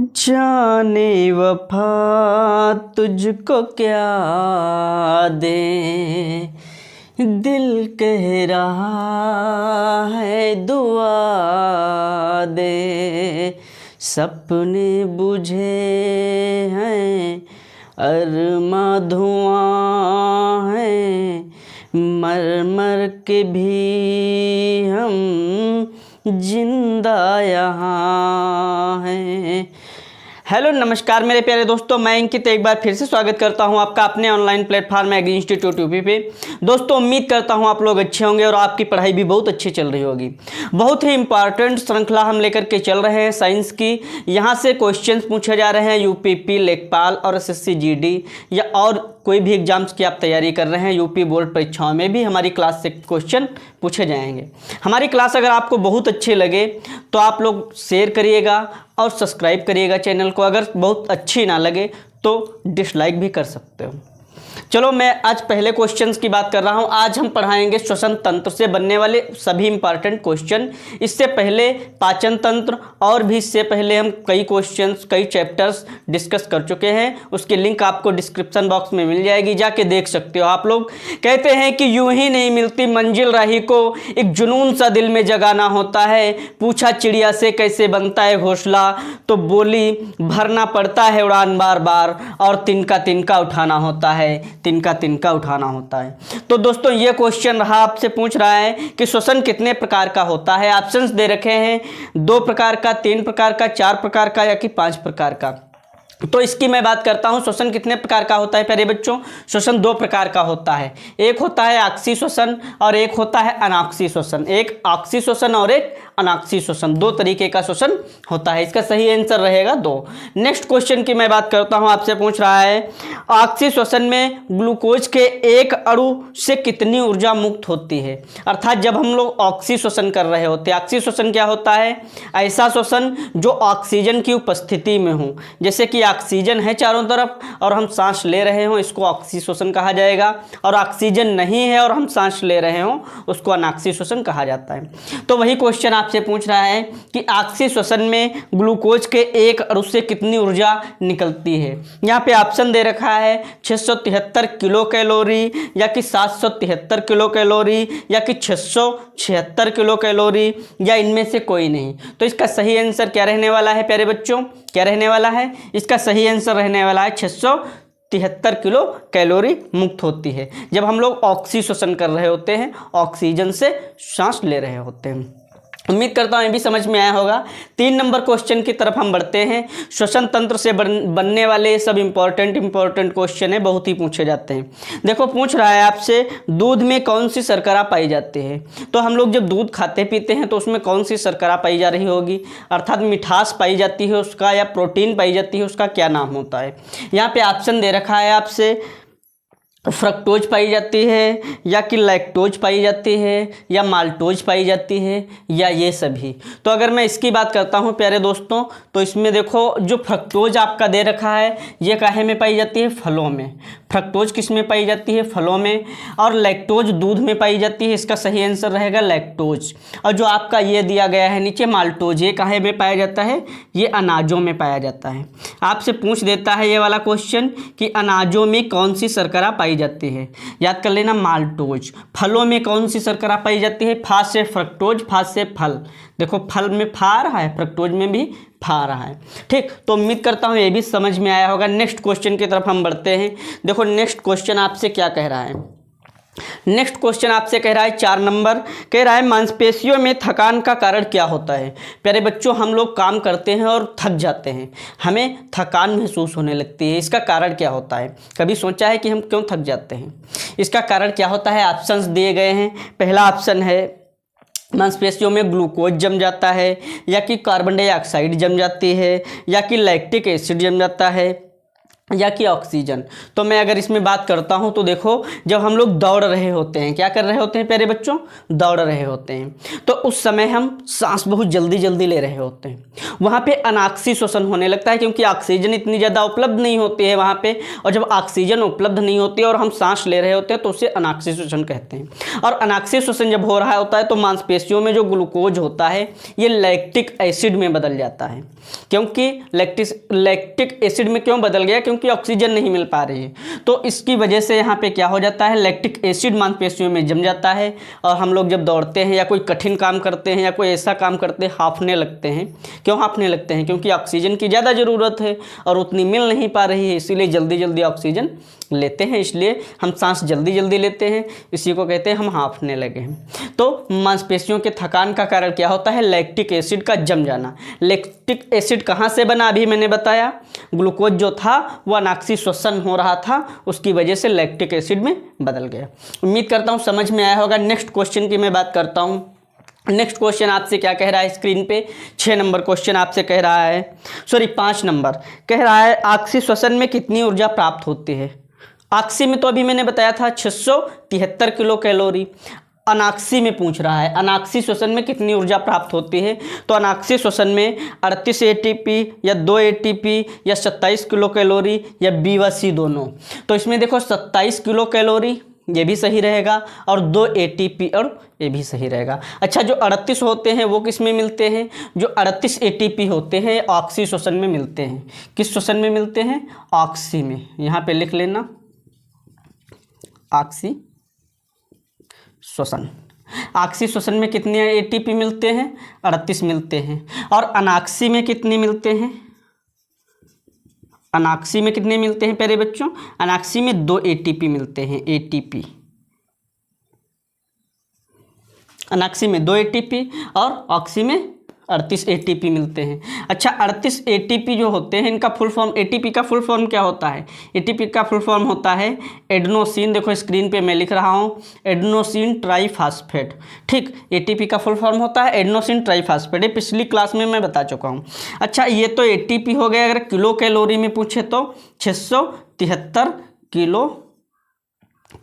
जाने वफा तुझको क्या दे, दिल कह रहा है दुआ दे, सपने बुझे हैं अरमा धुआं है, मर मर के भी हम जिंदा यहाँ हैं। हेलो नमस्कार मेरे प्यारे दोस्तों, मैं अंकित एक बार फिर से स्वागत करता हूं आपका अपने online platform Agri Institute UP पे। दोस्तों उम्मीद करता हूं आप लोग अच्छे होंगे और आपकी पढ़ाई भी बहुत अच्छी चल रही होगी। बहुत ही इंपॉर्टेंट श्रृंखला हम लेकर के चल रहे हैं साइंस की। यहां से क्वेश्चंस पूछे जा रहे हैं यूपीपी, लेखपाल और एसएससी जीडी या और कोई भी एग्जाम्स की आप तैयारी कर रहे हैं, यूपी बोर्ड परीक्षाओं में भी हमारी क्लास से क्वेश्चन पूछे जाएंगे। हमारी क्लास अगर आपको बहुत अच्छी लगे तो आप लोग शेयर करिएगा और सब्सक्राइब करिएगा चैनल को। अगर बहुत अच्छी ना लगे तो डिसलाइक भी कर सकते हो। चलो मैं आज पहले क्वेश्चंस की बात कर रहा हूं। आज हम पढ़ाएंगे श्वसन तंत्र से बनने वाले सभी इंपॉर्टेंट क्वेश्चन। इससे पहले पाचन तंत्र और भी इससे पहले हम कई क्वेश्चंस, कई चैप्टर्स डिस्कस कर चुके हैं। उसकी लिंक आपको डिस्क्रिप्शन बॉक्स में मिल जाएगी, जाके देख सकते हो आप लोग। कहते हैं कि यूं ही नहीं मिलती मंजिल राही को, एक जुनून सा दिल में जगाना होता है। पूछा चिड़िया से कैसे बनता है घोंसला, तो बोली भरना पड़ता है उड़ान बार बार, और तिनका तिनका उठाना होता है, तिनका तिनका उठाना होता है। तो दोस्तों ये क्वेश्चन रहा, आपसे पूछ रहा है कि श्वसन कितने प्रकार का होता है। ऑप्शंस दे रखे हैं 2 प्रकार का, 3 प्रकार का, 4 प्रकार का या कि 5 प्रकार का। तो इसकी मैं बात करता हूं, श्वसन कितने प्रकार का होता है प्यारे बच्चों। श्वसन 2 प्रकार का होता है, एक होता है ऑक्सी श्वसन और एक होता है अनॉक्सी श्वसन। एक ऑक्सी श्वसन और एक अनॉक्सी श्वसन, 2 तरीके का श्वसन होता है। इसका सही आंसर रहेगा 2। नेक्स्ट क्वेश्चन की मैं बात करता हूं, आपसे पूछ रहा है ऑक्सी श्वसन में ग्लूकोज के एक अणु से कितनी ऊर्जा मुक्त होती है। अर्थात जब हम लोग ऑक्सी श्वसन कर रहे होते हैं, ऑक्सी श्वसन क्या होता है, ऐसा श्वसन जो ऑक्सीजन की उपस्थिति में हो। जैसे कि ऑक्सीजन है चारों तरफ और हम सांस ले रहे हो, इसको ऑक्सी श्वसन कहा जाएगा। और ऑक्सीजन नहीं है और हम सांस ले रहे हो, उसको अनॉक्सी श्वसन कहा जाता है। तो वही क्वेश्चन आपसे पूछ रहा है कि ऑक्सी श्वसन में ग्लूकोज के एक अणु से कितनी ऊर्जा निकलती है। यहाँ पे ऑप्शन दे रखा है 673 किलो कैलोरी या कि 773 किलो कैलोरी या कि 676 किलो कैलोरी या इनमें से कोई नहीं। तो इसका सही आंसर क्या रहने वाला है प्यारे बच्चों, क्या रहने वाला है। इसका सही आंसर रहने वाला है 673 किलो कैलोरी मुक्त होती है जब हम लोग ऑक्सी श्वसन कर रहे होते हैं, ऑक्सीजन से सांस ले रहे होते हैं। उम्मीद करता हूँ ये भी समझ में आया होगा। 3 नंबर क्वेश्चन की तरफ हम बढ़ते हैं। श्वसन तंत्र से बनने वाले सब इंपॉर्टेंट क्वेश्चन है, बहुत ही पूछे जाते हैं। देखो पूछ रहा है आपसे दूध में कौन सी शर्करा पाई जाती है। तो हम लोग जब दूध खाते पीते हैं तो उसमें कौन सी शर्करा पाई जा रही होगी, अर्थात मिठास पाई जाती है उसका या प्रोटीन पाई जाती है, उसका क्या नाम होता है। यहाँ पे ऑप्शन दे रखा है आपसे फ्रक्टोज पाई जाती है या कि लैक्टोज पाई जाती है या माल्टोज पाई जाती है या ये सभी। तो अगर मैं इसकी बात करता हूँ प्यारे दोस्तों, तो इसमें देखो जो फ्रक्टोज आपका दे रखा है ये काहे में पाई जाती है, फलों में। फ्रक्टोज किस में पाई जाती है, फलों में। और लैक्टोज दूध में पाई जाती है, इसका सही आंसर रहेगा लैक्टोज। और जो आपका ये दिया गया है नीचे माल्टोज, ये काहे में पाया जाता है, ये अनाजों में पाया जाता है। आपसे पूछ देता है ये वाला क्वेश्चन कि अनाजों में कौन सी शर्करा पाई जाती है। याद कर लेना माल्टोज। फलों में कौन सी शर्करा पाई जाती है, फा से फ्रक्टोज, फा से फल। देखो फल में फा रहा है, फ्रक्टोज में भी फा रहा है। ठीक, तो उम्मीद करता हूं ये भी समझ में आया होगा। नेक्स्ट क्वेश्चन की तरफ हम बढ़ते हैं। देखो नेक्स्ट क्वेश्चन आपसे क्या कह रहा है। नेक्स्ट क्वेश्चन आपसे कह रहा है 4 नंबर, कह रहा है मांसपेशियों में थकान का कारण क्या होता है। प्यारे बच्चों हम लोग काम करते हैं और थक जाते हैं, हमें थकान महसूस होने लगती है। इसका कारण क्या होता है, कभी सोचा है कि हम क्यों थक जाते हैं, इसका कारण क्या होता है। ऑप्शंस दिए गए हैं। पहला ऑप्शन है मांसपेशियों में ग्लूकोज जम जाता है या कि कार्बन डाइऑक्साइड जम जाती है या कि लैक्टिक एसिड जम जाता है या कि ऑक्सीजन। तो मैं अगर इसमें बात करता हूं तो देखो, जब हम लोग दौड़ रहे होते हैं, क्या कर रहे होते हैं प्यारे बच्चों, दौड़ रहे होते हैं, तो उस समय हम सांस बहुत जल्दी जल्दी ले रहे होते हैं, वहाँ पे अनाक्सी श्वसन होने लगता है, क्योंकि ऑक्सीजन इतनी ज़्यादा उपलब्ध नहीं होती है वहाँ पे। और जब ऑक्सीजन उपलब्ध नहीं होती है और हम सांस ले रहे होते हैं तो उसे अनाक्सी श्वसन कहते हैं। और अनाक्सी श्वसन जब हो रहा होता है तो मांसपेशियों में जो ग्लूकोज होता है ये लैक्टिक एसिड में बदल जाता है। क्योंकि लैक्टिक एसिड में क्यों बदल गया, क्योंकि ऑक्सीजन नहीं मिल पा रही है, तो इसकी वजह से यहाँ पे क्या हो जाता है, लैक्टिक एसिड मांसपेशियों में जम जाता है। और हम लोग जब दौड़ते हैं या कोई कठिन काम करते हैं या कोई ऐसा काम करते हैं, हाँफने लगते हैं। क्यों हाँफने लगते हैं, क्योंकि ऑक्सीजन की ज़्यादा ज़रूरत है और उतनी मिल नहीं पा रही है, इसीलिए जल्दी जल्दी ऑक्सीजन लेते हैं, इसलिए हम सांस जल्दी जल्दी लेते हैं, इसी को कहते हैं हम हाँफने लगे हैं। तो मांसपेशियों के थकान का कारण क्या होता है, लैक्टिक एसिड का जम जाना। लैक्टिक एसिड कहाँ से बना, अभी मैंने बताया, ग्लूकोज जो था वो अनाक्सी श्वसन हो रहा था, उसकी वजह से लैक्टिक एसिड में बदल गया। उम्मीद करता हूँ समझ में आया होगा। नेक्स्ट क्वेश्चन की मैं बात करता हूँ। नेक्स्ट क्वेश्चन आपसे क्या कह रहा है स्क्रीन पे, 6 नंबर क्वेश्चन आपसे कह रहा है, सॉरी 5 नंबर कह रहा है, ऑक्सी श्वसन में कितनी ऊर्जा प्राप्त होती है। ऑक्सी में तो अभी मैंने बताया था 673 किलो कैलोरी। अनाक्सी में पूछ रहा है, अनाक्सी श्वसन में कितनी ऊर्जा प्राप्त होती है। तो अनाक्सी श्वसन में 38 एटीपी या 2 एटीपी या 27 किलो कैलोरी या बी व सी दोनों। तो इसमें देखो 27 किलो कैलोरी ये भी सही रहेगा और 2 एटीपी और ये भी सही रहेगा। अच्छा, जो 38 होते हैं वो किस में मिलते हैं, जो 38 एटीपी होते हैं ऑक्सी श्वसन में मिलते हैं। किस श्वसन में मिलते हैं, ऑक्सी में। यहाँ पे लिख लेना ऑक्सी श्वसन। ऑक्सी श्वसन में कितने एटीपी मिलते हैं, 38 मिलते हैं। और अनाक्सी में कितने मिलते हैं, अनाक्सी में कितने मिलते हैं प्यारे बच्चों, अनाक्सी में 2 एटीपी मिलते हैं, एटीपी। अनाक्सी में 2 एटीपी और ऑक्सी में 38 एटीपी मिलते हैं। अच्छा, 38 एटीपी जो होते हैं इनका फुल फॉर्म, एटीपी का फुल फॉर्म क्या होता है, एटीपी का फुल फॉर्म होता है एडेनोसिन। देखो स्क्रीन पे मैं लिख रहा हूँ, एडेनोसिन ट्राईफास्फेट। ठीक, एटीपी का फुल फॉर्म होता है एडेनोसिन ट्राईफास्फेट, ये पिछली क्लास में मैं बता चुका हूँ। अच्छा, ये तो एटीपी हो गया। अगर किलो कैलोरी में पूछे तो 673 किलो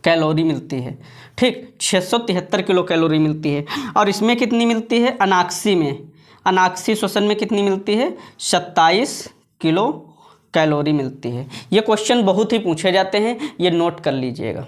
कैलोरी मिलती है। ठीक, 673 किलो कैलोरी मिलती है। और इसमें कितनी मिलती है, अनाक्सी में, अनाक्सी श्वसन में कितनी मिलती है, 27 किलो कैलोरी मिलती है। ये क्वेश्चन बहुत ही पूछे जाते हैं, ये नोट कर लीजिएगा।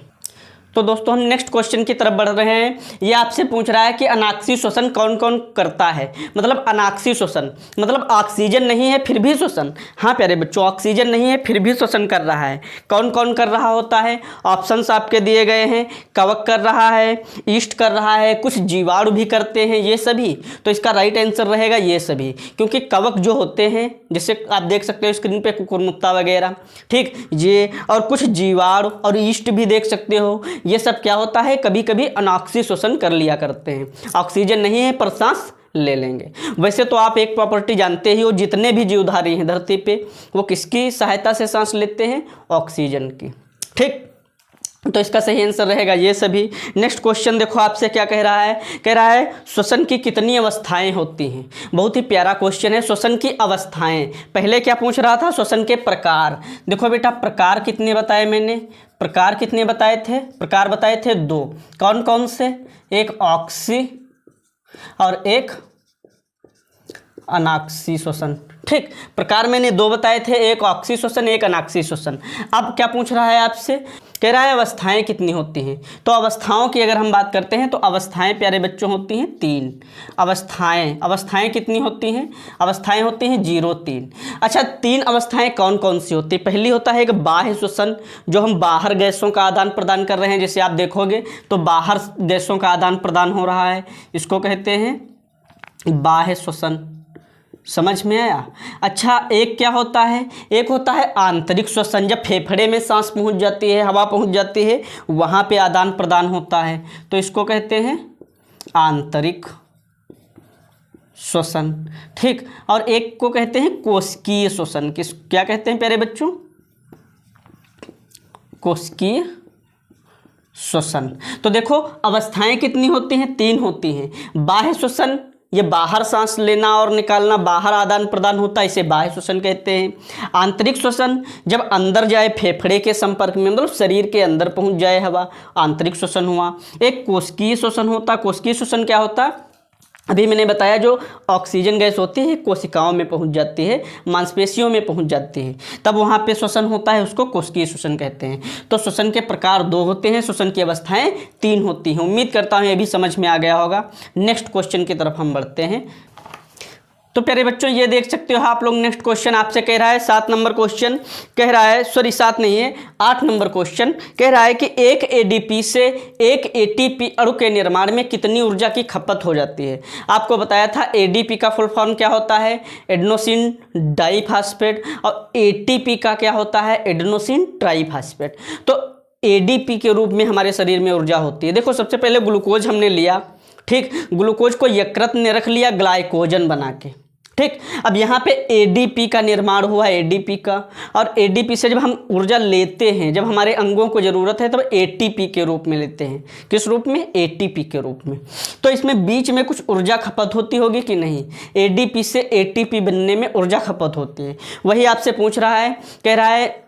तो दोस्तों हम नेक्स्ट क्वेश्चन की तरफ बढ़ रहे हैं। ये आपसे पूछ रहा है कि अनाक्सी श्वसन कौन कौन करता है। मतलब अनाक्सी श्वसन मतलब ऑक्सीजन नहीं है फिर भी श्वसन। हाँ प्यारे बच्चों, ऑक्सीजन नहीं है फिर भी श्वसन कर रहा है। कौन कौन कर रहा होता है, ऑप्शंस आपके दिए गए हैं। कवक कर रहा है, ईस्ट कर रहा है, कुछ जीवाणु भी करते हैं, ये सभी। तो इसका राइट आंसर रहेगा ये सभी, क्योंकि कवक जो होते हैं, जैसे आप देख सकते हो स्क्रीन पे कुकुरमुत्ता वगैरह, ठीक, ये, और कुछ जीवाणु और ईस्ट भी देख सकते हो, ये सब क्या होता है, कभी कभी अनाक्सी श्वसन कर लिया करते हैं। ऑक्सीजन नहीं है पर सांस ले लेंगे। वैसे तो आप एक प्रॉपर्टी जानते ही हो, जितने भी जीवधारी हैं धरती पे वो किसकी सहायता से सांस लेते हैं, ऑक्सीजन की। ठीक, तो इसका सही आंसर रहेगा ये सभी। नेक्स्ट क्वेश्चन देखो आपसे क्या कह रहा है, कह रहा है श्वसन की कितनी अवस्थाएं होती हैं। बहुत ही प्यारा क्वेश्चन है, श्वसन की अवस्थाएं। पहले क्या पूछ रहा था, श्वसन के प्रकार। देखो बेटा, प्रकार कितने बताए मैंने, प्रकार कितने बताए थे, प्रकार बताए थे 2। कौन कौन से, एक ऑक्सी और एक अनाक्सी श्वसन। ठीक, प्रकार मैंने 2 बताए थे, एक ऑक्सी श्वसन एक अनाक्सी श्वसन। अब क्या पूछ रहा है आपसे, कह रहा है अवस्थाएं कितनी होती हैं। तो अवस्थाओं की अगर हम बात करते हैं तो अवस्थाएं प्यारे बच्चों होती हैं 3 अवस्थाएं। अवस्थाएं कितनी होती हैं, अवस्थाएं होती हैं 0 3। अच्छा, 3 अवस्थाएं कौन कौन सी होती है। पहली होता है एक बाह्य श्वसन, जो हम बाहर गैसों का आदान प्रदान कर रहे हैं। जैसे आप देखोगे तो बाहर गैसों का आदान प्रदान हो रहा है, इसको कहते हैं बाह्य श्वसन। समझ में आया। अच्छा, एक क्या होता है, एक होता है आंतरिक श्वसन। जब फेफड़े में सांस पहुंच जाती है, हवा पहुंच जाती है, वहाँ पे आदान प्रदान होता है, तो इसको कहते हैं आंतरिक श्वसन। ठीक, और एक को कहते हैं कोशिकीय श्वसन। किस क्या कहते हैं प्यारे बच्चों, कोशिकीय श्वसन। तो देखो अवस्थाएं कितनी होती हैं, 3 होती हैं। बाह्य श्वसन ये बाहर सांस लेना और निकालना, बाहर आदान प्रदान होता है, इसे बाह्य श्वसन कहते हैं। आंतरिक श्वसन जब अंदर जाए, फेफड़े के संपर्क में, मतलब शरीर के अंदर पहुंच जाए हवा, आंतरिक श्वसन हुआ। एक कोशिकीय श्वसन होता। कोशिकीय श्वसन क्या होता है? अभी मैंने बताया, जो ऑक्सीजन गैस होती है कोशिकाओं में पहुंच जाती है, मांसपेशियों में पहुंच जाती है, तब वहाँ पे श्वसन होता है, उसको कोशिकीय श्वसन कहते हैं। तो श्वसन के प्रकार 2 होते हैं, श्वसन की अवस्थाएं 3 होती हैं। उम्मीद करता हूँ ये भी समझ में आ गया होगा। नेक्स्ट क्वेश्चन की तरफ हम बढ़ते हैं। तो प्यारे बच्चों, ये देख सकते हो आप लोग, नेक्स्ट क्वेश्चन आपसे कह रहा है 7 नंबर क्वेश्चन कह रहा है, सॉरी 7 नहीं है 8 नंबर क्वेश्चन कह रहा है कि एक एडीपी से एक एटीपी अणु के निर्माण में कितनी ऊर्जा की खपत हो जाती है। आपको बताया था एडीपी का फुल फॉर्म क्या होता है, एडेनोसिन डाइफास्फेट, और एटीपी का क्या होता है, एडेनोसिन ट्राइफास्फेट। तो एडीपी के रूप में हमारे शरीर में ऊर्जा होती है। देखो, सबसे पहले ग्लूकोज हमने लिया, ठीक, ग्लूकोज को यकृत ने रख लिया ग्लाइकोजन बना के, ठीक। अब यहाँ पे एडीपी का निर्माण हुआ, एडीपी का, और एडीपी से जब हम ऊर्जा लेते हैं, जब हमारे अंगों को ज़रूरत है, तब एटीपी के रूप में लेते हैं। किस रूप में? एटीपी के रूप में। तो इसमें बीच में कुछ ऊर्जा खपत होती होगी कि नहीं? एडीपी से एटीपी बनने में ऊर्जा खपत होती है। वही आपसे पूछ रहा है, कह रहा है,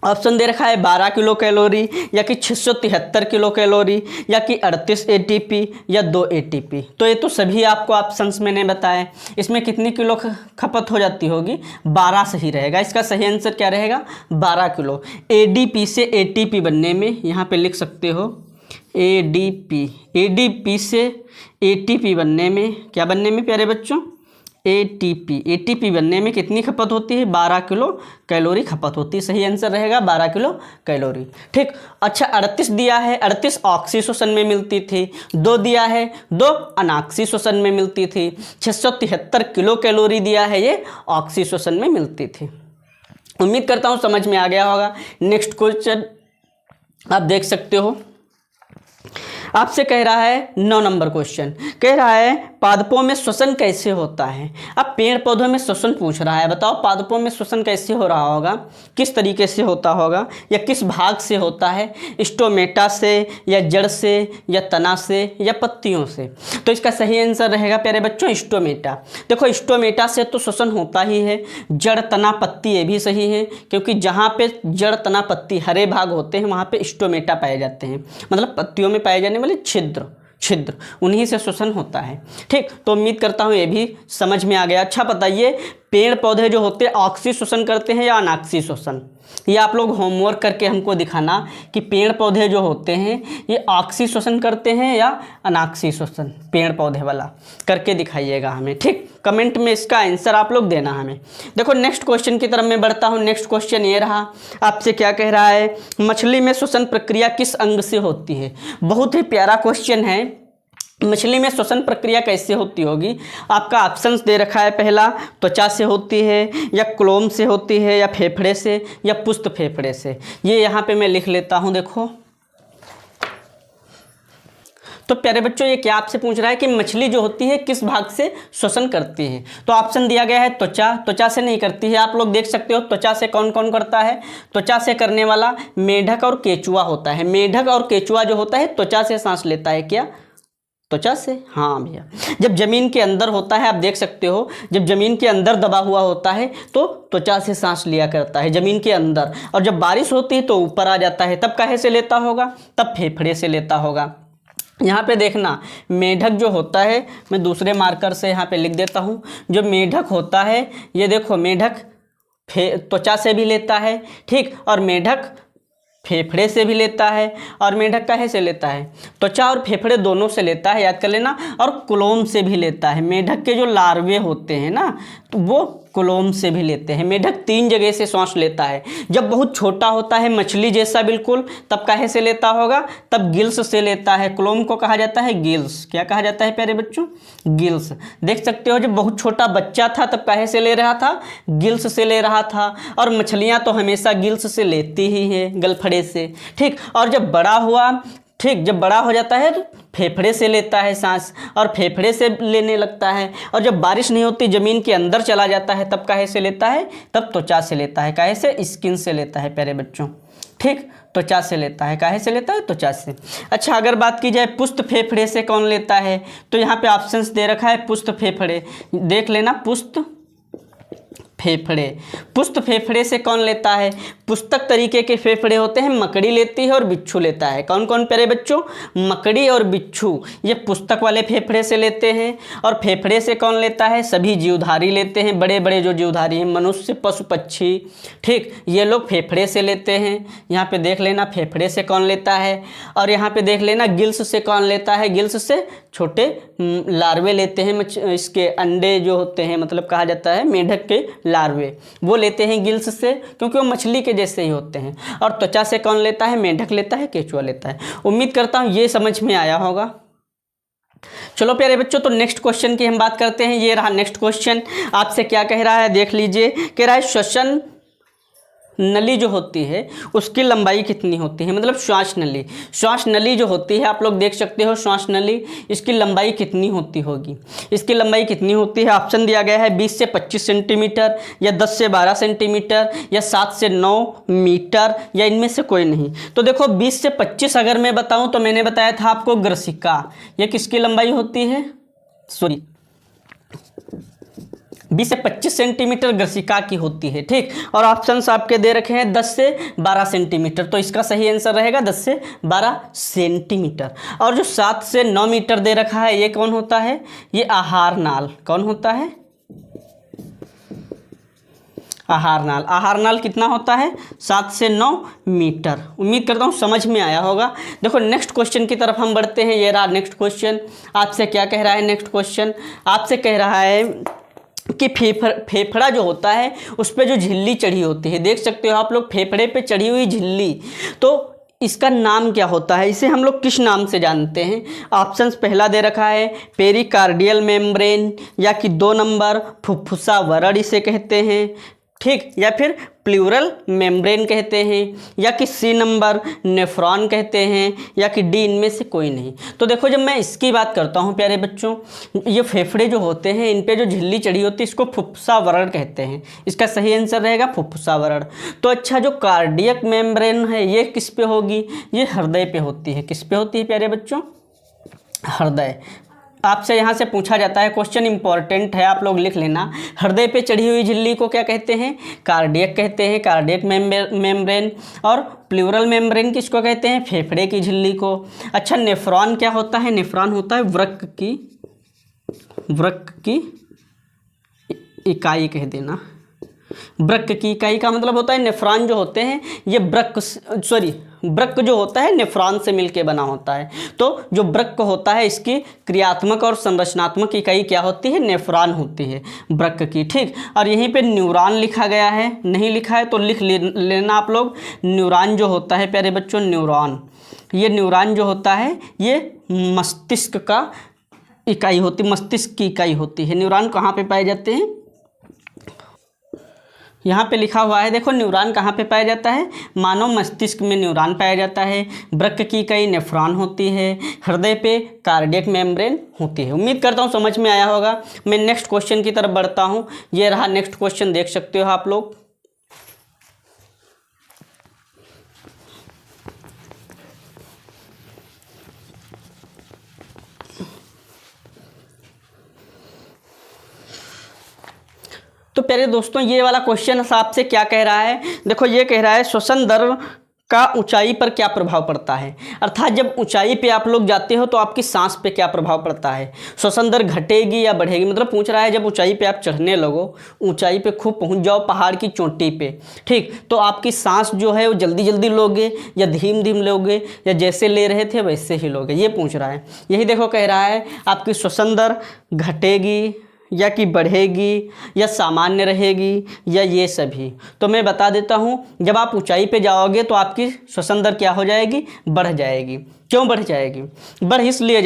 ऑप्शन दे रखा है 12 किलो कैलोरी, या कि 673 किलो कैलोरी, या कि 38 एटीपी, या 2 एटीपी। तो ये तो सभी आपको ऑप्शंस मैंने बताए। इसमें कितनी किलो खपत हो जाती होगी? 12 सही रहेगा। इसका सही आंसर क्या रहेगा? 12 किलो। एडीपी से एटीपी बनने में, यहाँ पे लिख सकते हो एडीपी से एटीपी बनने में, क्या बनने में प्यारे बच्चों? एटीपी बनने में कितनी खपत होती है? 12 किलो कैलोरी खपत होती है। सही आंसर रहेगा 12 किलो कैलोरी, ठीक। अच्छा, 38 दिया है, 38 ऑक्सी श्वसन में मिलती थी। 2 दिया है, 2 अनाक्सी श्वसन में मिलती थी। 673 किलो कैलोरी दिया है, ये ऑक्सी श्वसन में मिलती थी। उम्मीद करता हूँ समझ में आ गया होगा। नेक्स्ट क्वेश्चन आप देख सकते हो, आपसे कह रहा है 9 नंबर क्वेश्चन कह रहा है पादपों में श्वसन कैसे होता है। अब पेड़ पौधों में श्वसन पूछ रहा है, बताओ पादपों में श्वसन कैसे हो रहा होगा, किस तरीके से होता होगा, या किस भाग से होता है? स्टोमेटा से, या जड़ से, या तना से, या पत्तियों से? तो इसका सही आंसर रहेगा प्यारे बच्चों स्टोमेटा। देखो, स्टोमेटा से तो श्वसन होता ही है। जड़, तना, पत्ती ये भी सही है, क्योंकि जहाँ पे जड़, तना, पत्ती हरे भाग होते हैं वहाँ पे स्टोमेटा पाए जाते हैं, मतलब पत्तियों में पाए जाने वाले छिद्र उन्हीं से श्वसन होता है, ठीक। तो उम्मीद करता हूँ ये भी समझ में आ गया। अच्छा बताइए, पेड़ पौधे जो होते हैं ऑक्सी श्वसन करते हैं या अनाक्सी श्वसन? ये आप लोग होमवर्क करके हमको दिखाना कि पेड़ पौधे जो होते हैं ये ऑक्सी श्वसन करते हैं या अनाक्सी श्वसन, पेड़ पौधे वाला करके दिखाइएगा हमें, ठीक। कमेंट में इसका आंसर आप लोग देना हमें। देखो, नेक्स्ट क्वेश्चन की तरफ मैं बढ़ता हूँ। नेक्स्ट क्वेश्चन ये रहा, आपसे क्या कह रहा है, मछली में श्वसन प्रक्रिया किस अंग से होती है? बहुत ही प्यारा क्वेश्चन है। मछली में श्वसन प्रक्रिया कैसे होती होगी? आपका ऑप्शंस दे रखा है, पहला त्वचा से होती है, या क्लोम से होती है, या फेफड़े से, या पुष्ट फेफड़े से। ये यहाँ पे मैं लिख लेता हूँ। देखो, तो प्यारे बच्चों, ये क्या आपसे पूछ रहा है कि मछली जो होती है किस भाग से श्वसन करती है? तो ऑप्शन दिया गया है त्वचा। त्वचा से नहीं करती है। आप लोग देख सकते हो त्वचा से कौन कौन करता है। त्वचा से करने वाला मेढक और केचुआ होता है। मेढक और केचुआ जो होता है त्वचा से सांस लेता है। क्या? त्वचा से? हाँ भैया। जब जमीन के अंदर होता है, आप देख सकते हो, जब जमीन के अंदर दबा हुआ होता है तो त्वचा से सांस लिया करता है जमीन के अंदर, और जब बारिश होती है तो ऊपर आ जाता है, तब काहे से लेता होगा? तब फेफड़े से लेता होगा। यहाँ पे देखना, मेढक जो होता है, मैं दूसरे मार्कर से यहाँ पे लिख देता हूँ। जो मेढक होता है, ये देखो, मेढक त्वचा से भी लेता है, ठीक, और मेढक फेफड़े से भी लेता है, और मेढक काहे से लेता है? त्वचा और फेफड़े दोनों से लेता है, याद कर लेना, और क्लोम से भी लेता है। मेढक के जो लार्वे होते हैं ना, तो वो क्लोम से भी लेते हैं। मेढक 3 जगह से सांस लेता है। जब बहुत छोटा होता है, मछली जैसा बिल्कुल, तब काहे से लेता होगा? तब गिल्स से लेता है। क्लोम को कहा जाता है गिल्स। क्या कहा जाता है प्यारे बच्चों? गिल्स। देख सकते हो, जब बहुत छोटा बच्चा था तब काहे से ले रहा था? गिल्स से ले रहा था। और मछलियाँ तो हमेशा गिल्स से लेती ही है, गलफड़े से, ठीक। और जब बड़ा हुआ ठीक, जब बड़ा हो जाता है तो फेफड़े से लेता है सांस और फेफड़े से लेने लगता है, और जब बारिश नहीं होती ज़मीन के अंदर चला जाता है तब काहे से लेता है, तब त्वचा से लेता है। काहे से, स्किन से लेता है प्यारे बच्चों। ठीक, त्वचा से लेता है। काहे से लेता है, त्वचा से। अच्छा, अगर बात की जाए पुष्ट फेफड़े से कौन लेता है, तो यहाँ पे ऑप्शंस दे रखा है पुष्ट फेफड़े, देख लेना, पुष्ट फेफड़े। पुष्ट फेफड़े से कौन लेता है, पुस्तक तरीके के फेफड़े होते हैं, मकड़ी लेती है और बिच्छू लेता है। कौन कौन प्यारे बच्चों, मकड़ी और बिच्छू, ये पुस्तक वाले फेफड़े से लेते हैं। और फेफड़े से कौन लेता है, सभी जीवधारी लेते हैं, बड़े बड़े जो जीवधारी हैं, मनुष्य, पशु, पक्षी, ठीक, ये लोग फेफड़े से लेते हैं। यहाँ पे देख लेना फेफड़े से कौन लेता है। और यहाँ पे देख लेना गिल्स से कौन लेता है, गिल्स से छोटे लार्वे लेते हैं, इसके अंडे जो होते हैं, मतलब कहा जाता है मेढक के लार्वे, वो लेते हैं गिल्स से, क्योंकि वो मछली के जैसे ही होते हैं। और त्वचा से कौन लेता है, मेढक लेता है, केंचुआ लेता है। उम्मीद करता हूँ ये समझ में आया होगा। चलो प्यारे बच्चों, तो नेक्स्ट क्वेश्चन की हम बात करते हैं। ये रहा नेक्स्ट क्वेश्चन, आपसे क्या कह रहा है, देख लीजिए। कह रहा है श्वसन नली जो होती है उसकी लंबाई कितनी होती है, मतलब श्वास नली, श्वास नली जो होती है, आप लोग देख सकते हो श्वास नली, इसकी लंबाई कितनी होती होगी, इसकी लंबाई कितनी होती है। ऑप्शन दिया गया है 20 से 25 सेंटीमीटर, या 10 से 12 सेंटीमीटर, या 7 से 9 मीटर, या इनमें से कोई नहीं। तो देखो 20 से 25 अगर मैं बताऊं तो मैंने बताया था आपको ग्रसिका, ये किसकी लंबाई होती है, 20 से 25 सेंटीमीटर ग्रसिका की होती है। ठीक, और ऑप्शंस आपके दे रखे हैं 10 से 12 सेंटीमीटर, तो इसका सही आंसर रहेगा 10 से 12 सेंटीमीटर। और जो 7 से 9 मीटर दे रखा है ये कौन होता है, ये आहार नाल। कौन होता है, आहार नाल। आहार नाल कितना होता है, 7 से 9 मीटर। उम्मीद करता हूँ समझ में आया होगा। देखो नेक्स्ट क्वेश्चन की तरफ हम बढ़ते हैं। ये रहा नेक्स्ट क्वेश्चन, आपसे क्या कह रहा है, नेक्स्ट क्वेश्चन आपसे कह रहा है कि फेफड़ा जो होता है उस पर जो झिल्ली चढ़ी होती है, देख सकते हो आप लोग फेफड़े पे चढ़ी हुई झिल्ली, तो इसका नाम क्या होता है, इसे हम लोग किस नाम से जानते हैं। ऑप्शंस पहला दे रखा है पेरिकार्डियल मेम्ब्रेन, या कि 2 नंबर फुफ्फुसा वरण इसे कहते हैं, ठीक, या फिर प्लूरल मेम्ब्रेन कहते हैं, या कि सी नंबर नेफ्रॉन कहते हैं, या कि डी इनमें से कोई नहीं। तो देखो जब मैं इसकी बात करता हूँ प्यारे बच्चों, ये फेफड़े जो होते हैं इन पे जो झिल्ली चढ़ी होती है इसको फुफ्फुसा वरण कहते हैं। इसका सही आंसर रहेगा फुफ्फुसा वरण। तो अच्छा, जो कार्डियक मेम्ब्रेन है ये किस पे होगी, ये हृदय पे होती है। किस पे होती है प्यारे बच्चों, हृदय। आपसे यहाँ से पूछा जाता है, क्वेश्चन इंपॉर्टेंट है, आप लोग लिख लेना। हृदय पे चढ़ी हुई झिल्ली को क्या कहते हैं, कार्डियक कहते हैं, कार्डियक मेम्ब्रेन। और प्लूरल मेम्ब्रेन किसको कहते हैं, फेफड़े की झिल्ली को। अच्छा, नेफ्रॉन क्या होता है, नेफ्रॉन होता है वृक्क की इकाई कह देना। वृक्क की इकाई का मतलब होता है नेफ्रॉन जो होते हैं ये वृक्क जो होता है नेफ्रॉन से मिलके बना होता है। तो जो वृक्क होता है इसकी क्रियात्मक और संरचनात्मक इकाई क्या होती है, नेफ्रॉन होती है वृक्क की। ठीक, और यहीं पे न्यूरॉन लिखा गया है, नहीं लिखा है तो लिख लेना आप लोग। न्यूरॉन जो होता है प्यारे बच्चों, ये न्यूरॉन जो होता है ये मस्तिष्क का इकाई होती, मस्तिष्क की इकाई होती है। न्यूरॉन कहाँ पे पाए जाते हैं, यहाँ पे लिखा हुआ है, देखो न्यूरॉन कहाँ पे पाया जाता है, मानव मस्तिष्क में न्यूरॉन पाया जाता है। वृक्क की इकाई नेफ्रॉन होती है, हृदय पे कार्डियक मेम्ब्रेन होती है। उम्मीद करता हूँ समझ में आया होगा। मैं नेक्स्ट क्वेश्चन की तरफ बढ़ता हूँ। ये रहा नेक्स्ट क्वेश्चन, देख सकते हो आप लोग। तो प्यारे दोस्तों ये वाला क्वेश्चन आपसे क्या कह रहा है, देखो ये कह रहा है श्वसन दर का ऊंचाई पर क्या प्रभाव पड़ता है। अर्थात जब ऊंचाई पे आप लोग जाते हो तो आपकी सांस पे क्या प्रभाव पड़ता है, श्वसन दर घटेगी या बढ़ेगी। मतलब पूछ रहा है जब ऊंचाई पे आप चढ़ने लगो, ऊंचाई पे खूब पहुंच जाओ पहाड़ की चोटी पे, ठीक, तो आपकी सांस जो है वो जल्दी जल्दी लोगे या धीम धीम लोगे, या जैसे ले रहे थे वैसे ही लोगे, ये पूछ रहा है। यही देखो कह रहा है आपकी श्वसन दर घटेगी या कि बढ़ेगी या सामान्य रहेगी या ये सभी? तो मैं बता देता हूँ, जब आप ऊंचाई पे जाओगे तो आपकी श्वसन दर क्या हो जाएगी? बढ़ जाएगी। क्यों बढ़ जाएगी? बढ़ इसलिए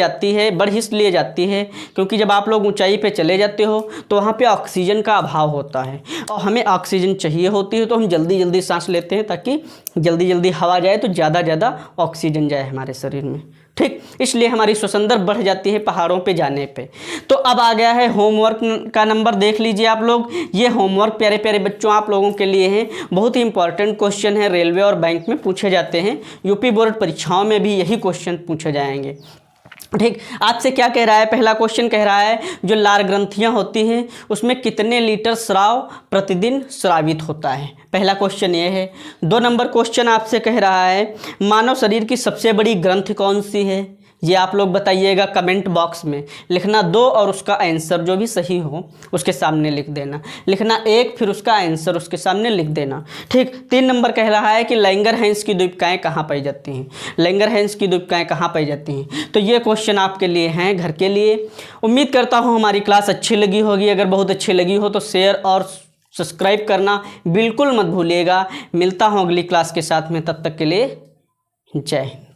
जाती है क्योंकि जब आप लोग ऊंचाई पे चले जाते हो तो वहाँ पे ऑक्सीजन का अभाव होता है और हमें ऑक्सीजन चाहिए होती है, तो हम जल्दी जल्दी सांस लेते हैं ताकि जल्दी जल्दी हवा जाए, तो ज़्यादा ऑक्सीजन जाए हमारे शरीर में। ठीक, इसलिए हमारी श्वसन दर बढ़ जाती है पहाड़ों पे जाने पे। तो अब आ गया है होमवर्क का नंबर, देख लीजिए आप लोग। ये होमवर्क प्यारे प्यारे बच्चों आप लोगों के लिए है, बहुत ही इंपॉर्टेंट क्वेश्चन है, रेलवे और बैंक में पूछे जाते हैं, यूपी बोर्ड परीक्षाओं में भी यही क्वेश्चन पूछे जाएंगे। ठीक, आपसे क्या कह रहा है? पहला क्वेश्चन कह रहा है जो लार ग्रंथियां होती हैं उसमें कितने लीटर स्राव प्रतिदिन स्रावित होता है? पहला क्वेश्चन ये है। 2 नंबर क्वेश्चन आपसे कह रहा है मानव शरीर की सबसे बड़ी ग्रंथि कौन सी है? ये आप लोग बताइएगा, कमेंट बॉक्स में लिखना 2 और उसका आंसर जो भी सही हो उसके सामने लिख देना, लिखना 1 फिर उसका आंसर उसके सामने लिख देना। ठीक, 3 नंबर कह रहा है कि लैंगरहैंस की द्वीपकाएँ कहाँ पाई जाती हैं? लैंगरहैंस की द्वीपकाएँ कहाँ पाई जाती हैं? तो ये क्वेश्चन आपके लिए हैं घर के लिए। उम्मीद करता हूँ हमारी क्लास अच्छी लगी होगी। अगर बहुत अच्छी लगी हो तो शेयर और सब्सक्राइब करना बिल्कुल मत भूलिएगा। मिलता हूँ अगली क्लास के साथ में, तब तक के लिए जय हिंद।